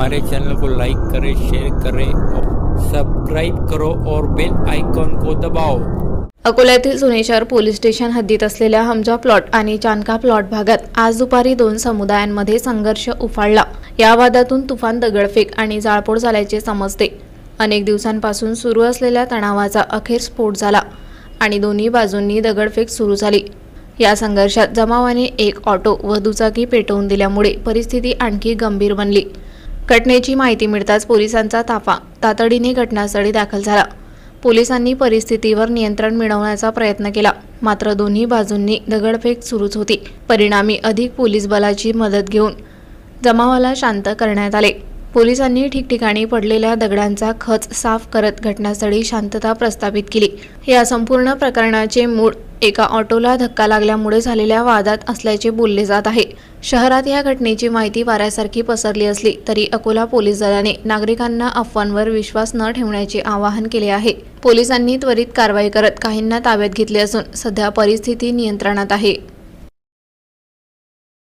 हमारे चैनल को लाइक करें, शेयर करें और सब्सक्राइब करो और बेल आइकॉन को दबाओ। अकोल्यातील सुनेश्वर पोलीस स्टेशन हद्दीत असलेल्या हमजा प्लॉट आणि चानका प्लॉट भागात आज दुपारी दोन समुदायांमध्ये संघर्ष उफाळला। या वादातून तुफान दगडफेक आणि जाळपोळ झाल्याचे समजते। अनेक दिवसांपासून सुरू असलेल्या तणावाचा अखेर स्फोट झाला आणि दोन्ही बाजूंनी दगडफेक सुरू झाली। या संघर्षात जमावाने एक ऑटो व दुचाकी पेटवून दिल्यामुळे परिस्थिती आणखी गंभीर बनली। घटनेची माहिती मिळताच पोलिसांचा ताफा तातडीने घटनास्थळी दाखल झाला। पोलिसांनी परिस्थितीवर नियंत्रण मिळवण्याचा प्रयत्न केला, मात्र दोन्ही बाजूंनी दगडफेक सुरूच होती। परिणामी अधिक पोलीस बलाची मदत घेऊन जमावाला शांत करण्यात आले। पोलिसांनी ठिकठिकाणी पडलेल्या दगडांचा खच साफ करत घटनास्थळी शांतता प्रस्थापित केली। या संपूर्ण प्रकरणाचे मूळ एका ऑटोला धक्का लागल्यामुळे झालेल्या वादात असल्याचे बोलले जात आहे। शहरात या घटनेची माहिती वाऱ्यासारखी पसरली असली तरी अकोला पोलीस दलाने नागरिकांना अफवांवर विश्वास न ठेवण्याचे आवाहन केले आहे। पोलिसांनी त्वरित कारवाई करत काहींना ताब्यात घेतले असून सध्या परिस्थिती नियंत्रणात आहे।